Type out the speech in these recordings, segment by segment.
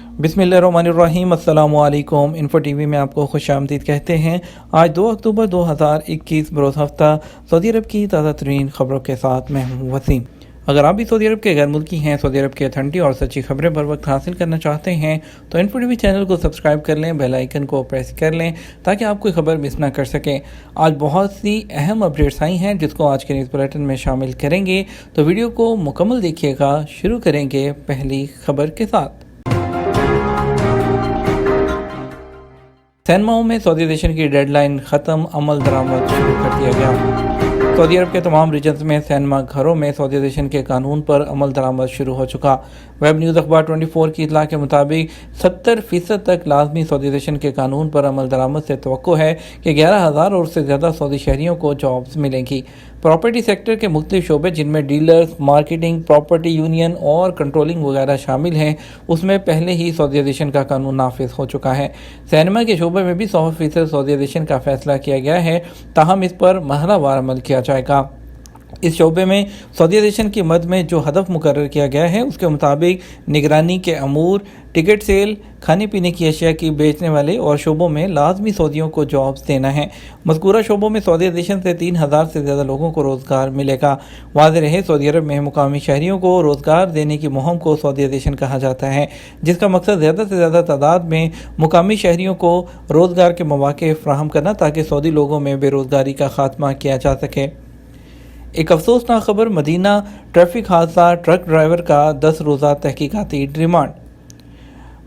बिस्मिल्लाहिर्रहमानिर्रहीम। अस्सलाम वालेकुम। इन्फो टीवी में आपको खुश आमदीद कहते हैं। आज 2 अक्टूबर 2021 बरोज़ हफ्ता सऊदी अरब की ताज़ा तरीन ख़बरों के साथ मैं हूँ वसीम। अगर आप भी सऊदी अरब के गैर मुल्की हैं, सऊदी अरब की अथेंटिक और सच्ची खबरें बर वक्त हासिल करना चाहते हैं तो इन्फो टीवी चैनल को सब्सक्राइब कर लें, बेल आइकन को प्रेस कर लें ताकि आप कोई खबर मिस ना कर सकें। आज बहुत सी अहम अपडेट्स आई हैं जिसको आज के न्यूज़ बुलेटिन में शामिल करेंगे, तो वीडियो को मुकम्मल देखिएगा। शुरू करेंगे पहली खबर के साथ। सैनमाओं में सऊदी एविएशन की डेडलाइन ख़त्म, अमल दरामद शुरू कर दिया गया। सऊदी अरब के तमाम रीजन्स में सैनमा घरों में सऊदी एविएशन के कानून पर अमल दरामद शुरू हो चुका। वेब न्यूज़ अखबार 24 की इतला के मुताबिक 70% तक लाजमी सऊदी एविएशन के कानून पर अमल दरामद से तवक्को है कि 11,000 और उससे ज़्यादा सऊदी शहरियों को जॉब्स मिलेंगी। प्रॉपर्टी सेक्टर के मुख्तलिफ शोबे जिनमें डीलर्स, मार्केटिंग, प्रॉपर्टी यूनियन और कंट्रोलिंग वगैरह शामिल हैं, उसमें पहले ही सऊदी एविएशन का कानून नाफिज हो चुका है। सैनमा के शोबे में भी 100% सऊदी एविएशन का फैसला किया गया है, ताहम इस पर मरहलावार अमल किया जाएगा। इस शोबे में सऊदी एविएशन की मद में जो हदफ मुकर्रर किया गया है उसके मुताबिक निगरानी के अमूर, टिकट सेल, खाने पीने की अशिया की बेचने वाले और शोबों में लाजमी सऊदियों को जॉब्स देना है। मज़कूरा शोबों में सऊदी एविएशन से 3,000 से ज़्यादा लोगों को रोज़गार मिलेगा। वाज़ेह रहे, सऊदी अरब में मुकामी शहरियों को रोज़गार देने की मुहिम को सऊदी एविएशन कहा जाता है, जिसका मकसद ज़्यादा से ज़्यादा तादाद में मुकामी शहरियों को रोज़गार के मौक़े फ़राहम करना ताकि सऊदी लोगों में बेरोज़गारी का खात्मा किया जा सके। एक अफसोसनाक खबर, मदीना ट्रैफिक हादसा, ट्रक ड्राइवर का 10 रोज़ा तहकीकाती रिमांड।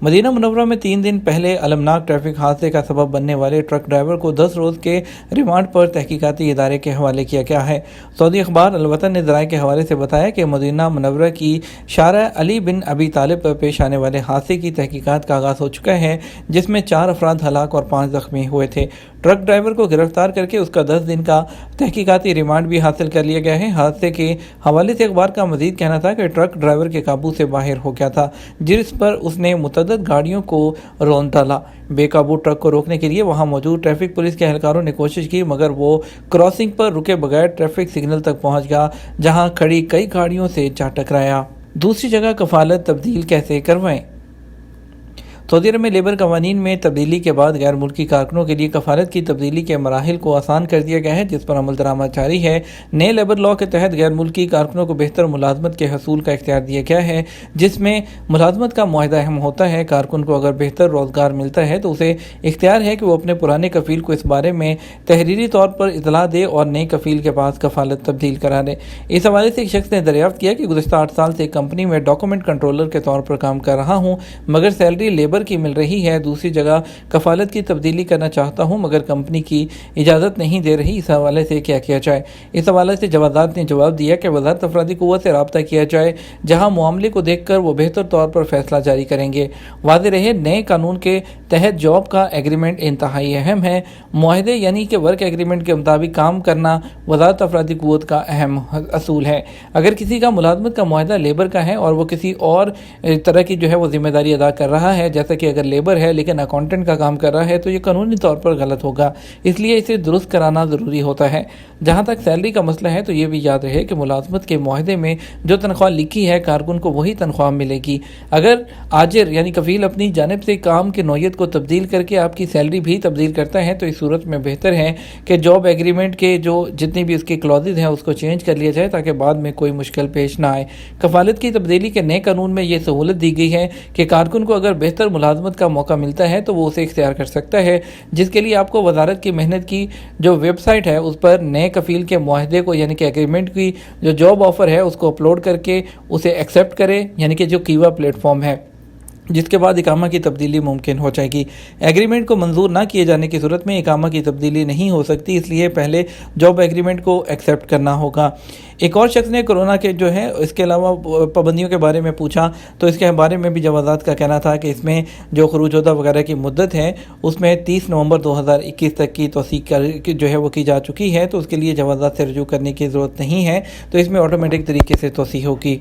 मदीना मुनव्वरा में 3 दिन पहले अलमनाक ट्रैफिक हादसे का सबब बनने वाले ट्रक ड्राइवर को 10 रोज़ के रिमांड पर तहकीकाती इदारे के हवाले किया गया है। सऊदी अखबार अलवतन ने ज़राए के हवाले से बताया कि मदीना मुनव्वरा की शारा अली बिन अबी तालिब पर पेश आने वाले हादसे की तहकीकात का आगाज़ हो चुका है, जिसमें 4 अफराद हलाक और 5 ज़ख्मी हुए थे। ट्रक ड्राइवर को गिरफ्तार करके उसका 10 दिन का तहकीकाती रिमांड भी हासिल कर लिया गया है। हादसे के हवाले से अखबार का मजीद कहना था कि ट्रक ड्राइवर के काबू से बाहर हो गया था, जिस पर उसने मुतअद्दिद गाड़ियों को रौंद डाला। बेकाबू ट्रक को रोकने के लिए वहां मौजूद ट्रैफिक पुलिस के एहलकारों ने कोशिश की, मगर वो क्रॉसिंग पर रुके बगैर ट्रैफिक सिग्नल तक पहुंच गया, जहां खड़ी कई गाड़ियों से जा टकराया। दूसरी जगह कफालत तब्दील कैसे करवाएं। सऊदी अरब में लेबर कवानीन में तब्दीली के बाद गैर मुल्की कारकुनों के लिए कफालत की तब्दीली के मराहिल को आसान कर दिया गया है, जिस पर अमल दरामद जारी है। नए लेबर लॉ के तहत गैर मुल्की कारकुनों को बेहतर मुलाजमत के हसूल का इख्तियार दिया गया है, जिसमें मुलाजमत का मुआहदा अहम होता है। कारकुन को अगर बेहतर रोज़गार मिलता है तो उसे इख्तियार है कि वो अपने पुराने कफील को इस बारे में तहरीरी तौर पर इतला दे और नए कफील के पास कफालत तब्दील करा दे। इस हवाले से एक शख्स ने दरियाफ्त किया कि गुज़श्ता 8 साल से कंपनी में डॉक्यूमेंट कंट्रोलर के तौर पर काम कर रहा हूँ, मगर सैलरी लेबर की मिल रही है। दूसरी जगह कफालत की तब्दीली करना चाहता हूं, मगर कंपनी की इजाज़त नहीं दे रही। इस हवाले से क्या किया जाए। इस हवाले से जवाजात ने जवाब दिया कि वज़ारत अफरादी क़ुव्वत से रब्ता किया जाए, जहां मामले को देखकर वो बेहतर तौर पर फैसला जारी करेंगे। वाज़ेह रहे, नए कानून के तहत जॉब का एग्रीमेंट इंतहाई अहम है। मुआहदे यानी कि वर्क एग्रीमेंट के मुताबिक काम करना वज़ारत अफरादी क़ुव्वत का अहम असूल है। अगर किसी का मुलाजमत का मुआहदा लेबर का है और वो किसी और तरह की जो है वो जिम्मेदारी अदा कर रहा है, जैसा कि अगर लेबर है लेकिन अकाउंटेंट का काम कर रहा है, तो ये कानूनी तौर पर गलत होगा। इसलिए इसे दुरुस्त कराना ज़रूरी होता है। जहाँ तक सैलरी का मसला है तो ये भी याद रहे कि मुलाजमत के मुआहदे में जो तनख्वाह लिखी है कारकुन को वही तनख्वाह मिलेगी। अगर आजिर यानी कफील अपनी जानिब से काम की नौयत को तब्दील करके आपकी सैलरी भी तब्दील करता है तो इस सूरत में बेहतर है कि जॉब एग्रीमेंट के जो जितनी भी उसके क्लॉजेज हैं उसको चेंज कर लिया जाए, ताकि बाद में कोई मुश्किल पेश ना आए। कफालत की तब्दीली के नए कानून में ये सहूलत दी गई है कि कारकुन को अगर बेहतर मुलाजमत का मौका मिलता है तो वो उसे इख्तियार कर सकता है, जिसके लिए आपको वजारत की मेहनत की जो वेबसाइट है उस पर नए कफील के मुआहदे को यानी कि एग्रीमेंट की जो जॉब ऑफर है उसको अपलोड करके उसे एक्सेप्ट करें, यानी कि जो कीवा प्लेटफॉर्म है, जिसके बाद इकामा की तब्दीली मुमकिन हो जाएगी। एग्रीमेंट को मंजूर ना किए जाने की सूरत में इकामा की तब्दीली नहीं हो सकती, इसलिए पहले जॉब एग्रीमेंट को एक्सेप्ट करना होगा। एक और शख्स ने कोरोना के जो है इसके अलावा पाबंदियों के बारे में पूछा, तो इसके बारे में भी जवाजात का कहना था कि इसमें जो खरूजोदा वगैरह की मुद्दत है उसमें 30 नवंबर 2021 तक की तौसीक जो है वो की जा चुकी है, तो उसके लिए जवाजात से रजू करने की ज़रूरत नहीं है, तो इसमें ऑटोमेटिक तरीके से तौसीक होगी।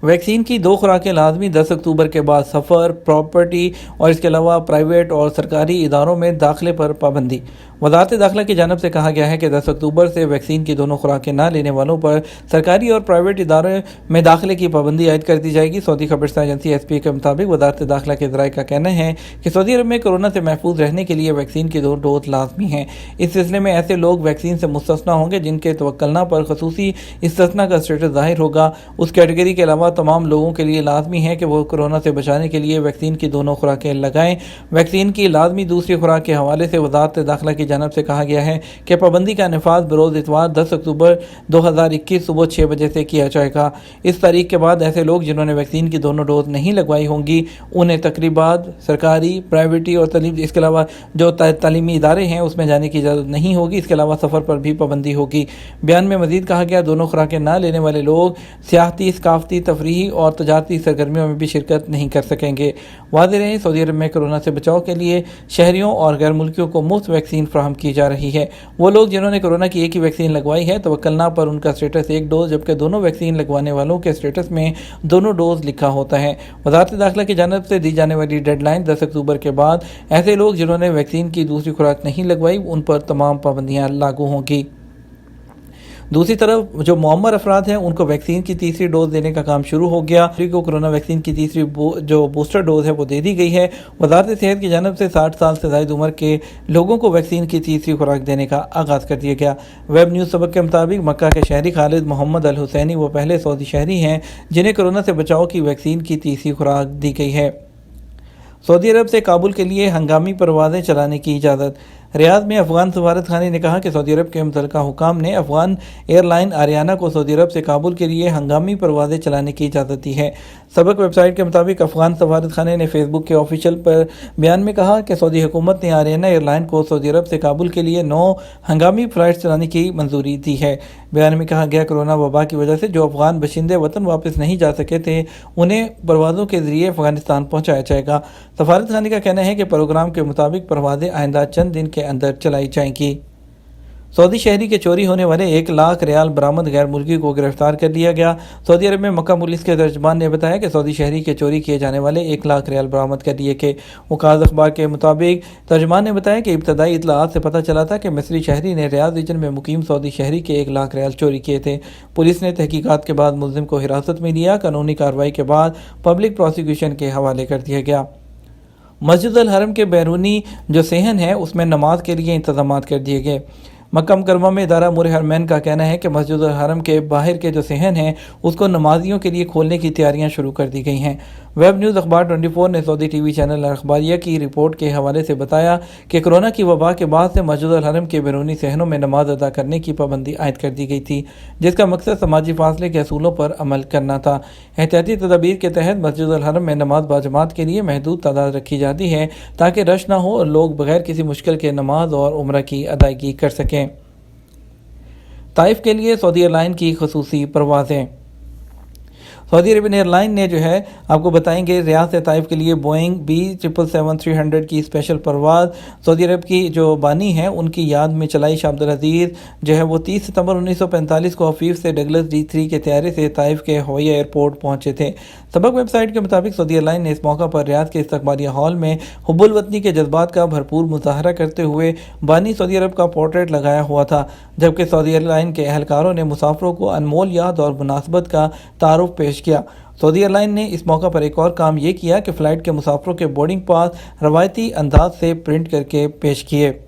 वैक्सीन की 2 खुराकें लाजमी, 10 अक्टूबर के बाद सफ़र, प्रॉपर्टी और इसके अलावा प्राइवेट और सरकारी इदारों में दाखिले पर पाबंदी। वजारत दाखिला की जानब से कहा गया है कि 10 अक्टूबर से वैक्सीन की दोनों खुराकें ना लेने वालों पर सरकारी और प्राइवेट इदारों में दाखिले की पाबंदी आयद कर दी जाएगी। सऊदी खबरसां एजेंसी एसपी के मुताबिक वजारत दाखिला के ज़राए का कहना है कि सऊदी अरब में कोरोना से महफूज रहने के लिए वैक्सीन की 2 डोज लाजमी हैं। इस सिलसिले में ऐसे लोग वैक्सीन से मुस्तस्ना होंगे जिनके तवक्लना पर खसूसी इस्तिस्ना का स्टेटस जाहिर होगा। उस कैटेगरी के अलावा तमाम लोगों के लिए लाजमी है कि वो कोरोना से बचाने के लिए वैक्सीन की दोनों खुराकें लगाएं। वैक्सीन की लाजमी दूसरी खुराक के हवाले से वजारत दाखिला की जानब से कहा गया है कि पाबंदी का नफाज बरोज़ इतवार 10 अक्टूबर 2021 सुबह 6 बजे से किया जाएगा। इस तारीख के बाद ऐसे लोग जिन्होंने वैक्सीन की दोनों डोज नहीं लगवाई होंगी उन्हें तकरीबात, सरकारी, प्राइवेटी और इसके अलावा जो तालीमी इदारे हैं उसमें जाने की इजाज़त नहीं होगी। इसके अलावा सफ़र पर भी पाबंदी होगी। बयान में मज़ीद कहा गया दोनों खुराकें ना लेने वाले लोग सियाहती, सकाफती, तफरीही और तजारती सरगर्मियों में भी शिरकत नहीं कर सकेंगे। वाज़ेह रहे, सऊदी अरब में कोरोना से बचाव के लिए शहरियों और गैर मुल्कियों को मुफ्त वैक्सीन फराहम की जा रही है। वो लोग जिन्होंने कोरोना की एक ही वैक्सीन लगवाई है तवक्लना पर उनका स्टेटस 1 डोज, जबकि दोनों वैक्सीन लगवाने वालों के स्टेटस में दोनों डोज लिखा होता है। वजारत दाखिला की जानब से दी जाने वाली डेडलाइन 10 अक्टूबर के बाद ऐसे लोग जिन्होंने वैक्सीन की दूसरी खुराक नहीं लगवाई उन पर तमाम पाबंदियाँ लागू होंगी। दूसरी तरफ जो मुअम्मर अफराद हैं उनको वैक्सीन की तीसरी डोज देने का काम शुरू हो गया। को कोरोना वैक्सीन की तीसरी जो बूस्टर डोज है वो दे दी गई है। वजारत सेहत की जानब से 60 साल से ज़ायद उम्र के लोगों को वैक्सीन की तीसरी खुराक देने का आगाज़ कर दिया गया। वेब न्यूज़ सबक के मुताबिक मक्का के शहरी खालिद मोहम्मद अल हुसैनी वो पहले सऊदी शहरी हैं जिन्हें कोरोना से बचाव की वैक्सीन की तीसरी खुराक दी गई है। सऊदी अरब से काबुल के लिए हंगामी परवाज़ें चलाने की इजाज़त। रियाद में अफगान सफारत खाने ने कहा कि सऊदी अरब के मुतल्लिका हुकाम ने अफगान एयरलाइन आरियाना को सऊदी अरब से काबुल के लिए हंगामी परवाज़ें चलाने की इजाज़त दी है। सबक वेबसाइट के मुताबिक अफगान सफारत खाने ने फेसबुक के ऑफिशियल पर बयान में कहा कि सऊदी हुकूमत ने आरियाना एयरलाइन को सऊदी अरब से काबुल के लिए 9 हंगामी फ़्लाइट चलाने की मंजूरी दी है। बयान में कहा गया कोरोना वबा की वजह से जो अफगान बशिंदे वतन वापस नहीं जा सके थे उन्हें परवाज़ों के ज़रिए अफगानिस्तान पहुँचाया जाएगा। सफारत खाने का कहना है कि प्रोग्राम के मुताबिक परवाज़ें आइंदा चंद दिन के अंदर चलाई जाएंगी। सऊदी शहरी के चोरी होने वाले 1 लाख रियाल बरामद गैर मुल्की को गिरफ्तार कर लिया गया। सऊदी अरब में मक्का पुलिस के तर्जमान ने बताया कि सऊदी शहरी के चोरी किए जाने वाले 1 लाख रियाल बरामद कर लिए गए। वकाज़ अखबार के मुताबिक तर्जमान ने बताया कि इब्तदाई इतलात से पता चला था कि मिस्री शहरी ने रियाद रीजन में मुकीम सऊदी शहरी के 1 लाख रियाल चोरी किए थे। पुलिस ने तहकीकात के बाद मुल्जिम को हिरासत में लिया। कानूनी कार्रवाई के बाद पब्लिक प्रोसिक्यूशन के हवाले कर दिया गया। मस्जिद अल हरम के बैरूनी जो सेहन है उसमें नमाज के लिए इंतजाम कर दिए गए। मक्का मुकर्रमा में इदारा मुर हरमैन का कहना है कि मस्जिद अल हरम के बाहर के जो सेहन है उसको नमाजियों के लिए खोलने की तैयारियां शुरू कर दी गई हैं। वेब न्यूज़ अखबार 24 ने सऊदी टीवी चैनल अखबारिया की रिपोर्ट के हवाले से बताया कि कोरोना की वबा के बाद से मस्जिद अल हरम के बैरूनी सहनों में नमाज अदा करने की पाबंदी आयद कर दी गई थी, जिसका मकसद समाजी फासले के असूलों पर अमल करना था। एहतियाती तदाबीर के तहत मस्जिद अल हरम में नमाज बाजमात के लिए महदूद तादाद रखी जाती है ताकि रश ना हो और लोग बगैर किसी मुश्किल के नमाज और उम्रा की अदायगी कर सकें। ताइफ के लिए सऊदी एयरलाइन की खसूसी परवाज़ें। सऊदी अरबियन एयरलाइन ने जो है आपको बताएंगे रियाद से ताइफ के लिए बोइंग B777-300 की स्पेशल परवाज़ सऊदी अरब की जो बानी हैं उनकी याद में चलाई। शाह अब्दुल अजीज़ जो है वो 30 सितंबर 1945 को हफीफ से डगलस D3 के तैयारे से ताइफ के हवाई एयरपोर्ट पहुंचे थे। सबक वेबसाइट के मुताबिक सऊदी एयरलाइन ने इस मौका पर रियाद के इस्तकबालिया हॉल में हुब्बुल वतनी के जज्बात का भरपूर मुजाहरा करते हुए बानी सऊदी अरब का पोर्ट्रेट लगाया हुआ था, जबकि सऊदी एयरलाइन के अहलकारों ने मुसाफिरों को अनमोल याद और मुनासबत का तारुफ पेश किया। सऊदी एयरलाइन ने इस मौका पर एक और काम ये किया कि फ़्लाइट के मुसाफिरों के बोर्डिंग पास रवायती अंदाज से प्रिंट करके पेश किए।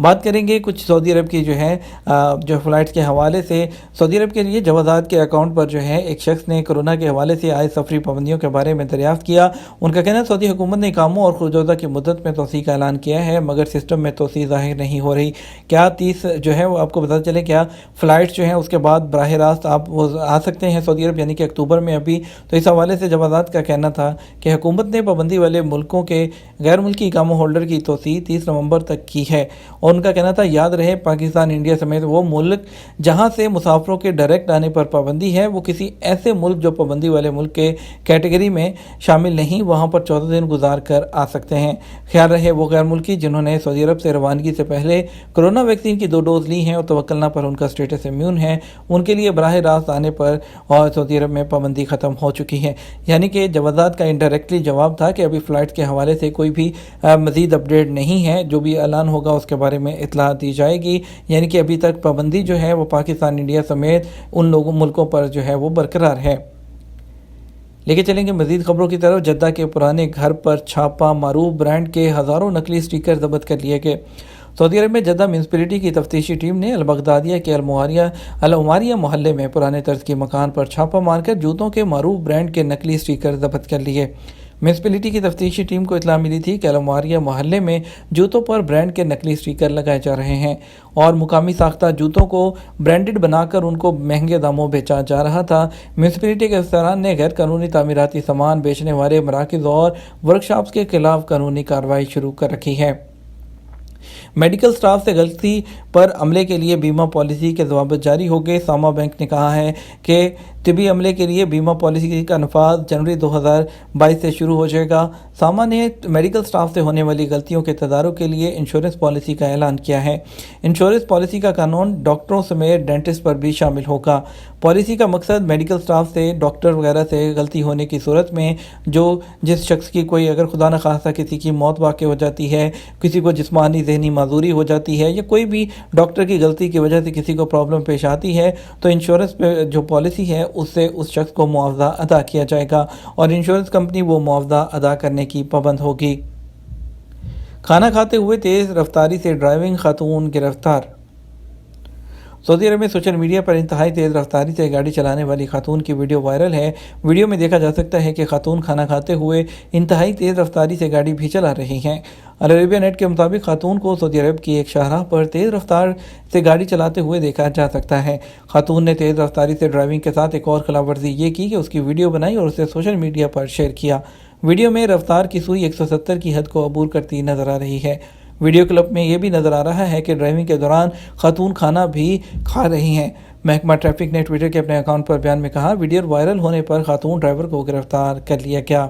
बात करेंगे कुछ सऊदी अरब की जो है जो फ़्लाइट्स के हवाले से। सऊदी अरब के लिए जवाज़ात के अकाउंट पर जो है एक शख्स ने कोरोना के हवाले से आए सफरी पाबंदियों के बारे में दरियाफ्त किया। उनका कहना है सऊदी हुकूमत ने कामों और खुरजोदा की मुद्दत में तोसी का ऐलान किया है मगर सिस्टम में तोसी ज़ाहिर नहीं हो रही। क्या 30 जो है वो आपको पता चले क्या फ़्लाइट्स जो हैं उसके बाद बराह रास्त आप वो आ सकते हैं सऊदी अरब यानी कि अक्टूबर में अभी। तो इस हवाले से जवाज़ात का कहना था कि हुकूमत ने पाबंदी वाले मुल्कों के गैर मुल्की कामों होल्डर की तोसी 30 नवंबर तक की है और उनका कहना था, याद रहे पाकिस्तान, इंडिया समेत वो मुल्क जहां से मुसाफिरों के डायरेक्ट आने पर पाबंदी है, वो किसी ऐसे मुल्क जो पाबंदी वाले मुल्क के कैटेगरी में शामिल नहीं, वहां पर 14 दिन गुजार कर आ सकते हैं। ख्याल रहे वो गैर मुल्की जिन्होंने सऊदी अरब से रवानगी से पहले कोरोना वैक्सीन की 2 डोज ली हैं और तवक्कलना पर उनका स्टेटस इम्यून है, उनके लिए बराह रास्त आने पर और सऊदी अरब में पाबंदी ख़त्म हो चुकी है। यानी कि जवाजात का इनडायरेक्टली जवाब था कि अभी फ़्लाइट के हवाले से कोई भी मज़ीद अपडेट नहीं है, जो भी ऐलान होगा उसके बारे में इत्तला दी जाएगी। यानी कि अभी तक पाबंदी जो है वो पाकिस्तान, इंडिया समेत उन मुल्कों पर जो है वो बरकरार है। लेके चलेंगे मज़ीद खबरों की तरफ। जद्दा के पुराने घर पर छापा, मारूफ ब्रांड के हज़ारों नकली स्टिकर ज़ब्त कर लिए गए। सऊदी अरब में जद्दा म्यूनसिपैलिटी की तफ्तीशी टीम ने अल-बगदादिया के अल-उमारिया मोहल्ले में पुराने तर्ज के मकान पर छापा मारकर जूतों के मारूफ ब्रांड के नकली स्टिकर ज़ब्त कर लिए। म्यूनसिपैलिटी की तफ्तीशी टीम को इत्तला मिली थी कि अल-उमारिया मोहल्ले में जूतों पर ब्रांड के नकली स्टिकर लगाए जा रहे हैं और मुकामी साख्ता जूतों को ब्रांडेड बनाकर उनको महंगे दामों बेचा जा रहा था। म्यूनसिपैलिटी के अफसरान ने गैर कानूनी तामीराती सामान बेचने वाले मराकज़ और वर्कशॉप्स के खिलाफ कानूनी कार्रवाई शुरू कर रखी है। मेडिकल स्टाफ से गलती पर अमले के लिए बीमा पॉलिसी के ज़वाबित जारी हो गए। सामा बैंक ने कहा है कि तिबी अमले के लिए बीमा पॉलिसी का नफाज जनवरी 2022 से शुरू हो जाएगा। सामा ने मेडिकल स्टाफ से होने वाली गलतियों के तदारुक के लिए इंश्योरेंस पॉलिसी का ऐलान किया है। इंश्योरेंस पॉलिसी का कानून डॉक्टरों समेत डेंटिस्ट पर भी शामिल होगा। पॉलिसी का मकसद मेडिकल स्टाफ से, डॉक्टर वगैरह से गलती होने की सूरत में जिस शख्स की कोई अगर खुदा न खास्ता किसी की मौत वाक़ हो जाती है, किसी को जिस्मानी ज़हनी माजूरी हो जाती है या कोई भी डॉक्टर की गलती की वजह से किसी को प्रॉब्लम पेश आती है, तो इंश्योरेंस पे जो पॉलिसी है उससे उस शख्स को मुआवजा अदा किया जाएगा और इंश्योरेंस कंपनी वो मुआवजा अदा करने की पाबंद होगी। खाना खाते हुए तेज़ रफ्तारी से ड्राइविंग खातून गिरफ्तार। सऊदी अरब में सोशल मीडिया पर इंतहाई तेज़ रफ्तारी से गाड़ी चलाने वाली खातून की वीडियो वायरल है। वीडियो में देखा जा सकता है कि खातून खाना खाते हुए इंतहाई तेज़ रफ्तारी से गाड़ी भी चला रही हैं। अल अरेबिया नेट के मुताबिक खातून को सऊदी अरब की एक शाहराह पर तेज़ रफ्तार से गाड़ी चलाते हुए देखा जा सकता है। खातून ने तेज़ रफ्तारी से ड्राइविंग के साथ एक और खिलाफ वर्जी ये की कि उसकी वीडियो बनाई और उसे सोशल मीडिया पर शेयर किया। वीडियो में रफ्तार की सुई 170 की हद को अबूर करती नजर आ रही है। वीडियो क्लिप में यह भी नजर आ रहा है कि ड्राइविंग के दौरान खातून खाना भी खा रही हैं। महकमा ट्रैफिक ने ट्विटर के अपने अकाउंट पर बयान में कहा, वीडियो वायरल होने पर खातून ड्राइवर को गिरफ्तार कर लिया गया।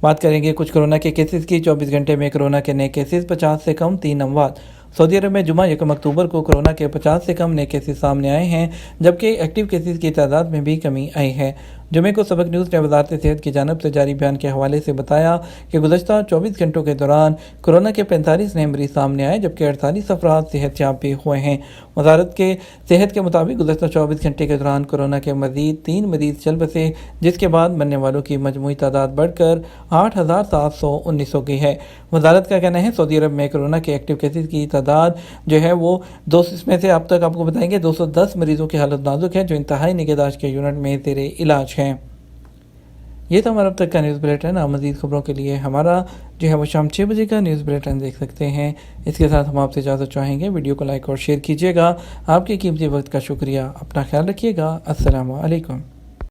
बात करेंगे कुछ कोरोना के केसेस की। 24 घंटे में कोरोना के नए केसेस 50 से कम, 3 अमवात। सऊदी अरब में जुमा 1 अक्टूबर को कोरोना के 50 से कम नए केसेस सामने आए हैं, जबकि एक्टिव केसेस की तादाद में भी कमी आई है। जुमे को सबक न्यूज़ ने वज़ारत सेहत की जानिब से जारी बयान के हवाले से बताया कि गुज़श्ता 24 घंटों के दौरान कोरोना के 45 नए मरीज सामने आए, जबकि 48 अफराद सेहतयाब भी हुए हैं। वज़ारत के सेहत के मुताबिक गुज़श्ता 24 घंटे के दौरान कोरोना के मज़ीद 3 मरीज चल बसे, जिसके बाद मरने वालों की मजमूई तादाद बढ़कर 8,719 हो गई है। वज़ारत का कहना है सऊदी अरब में कोरोना के एक्टिव केसेस की तादाद जो है वो 200, इसमें से अब तक आपको बताएंगे 210 मरीजों की हालत नाजुक है, जो इंतहाई निगहदाश्त के यूनिट में ज़ेरे इलाज हैं। ये तो हमारा अब तक का न्यूज़ बुलेटिन। आप मज़ीद खबरों के लिए हमारा जो है वो शाम 6 बजे का न्यूज़ बुलेटिन देख सकते हैं। इसके साथ हम आपसे इजाज़त चाहेंगे। वीडियो को लाइक और शेयर कीजिएगा। आपके कीमती वक्त का शुक्रिया। अपना ख्याल रखिएगा। अस्सलामु अलैकुम।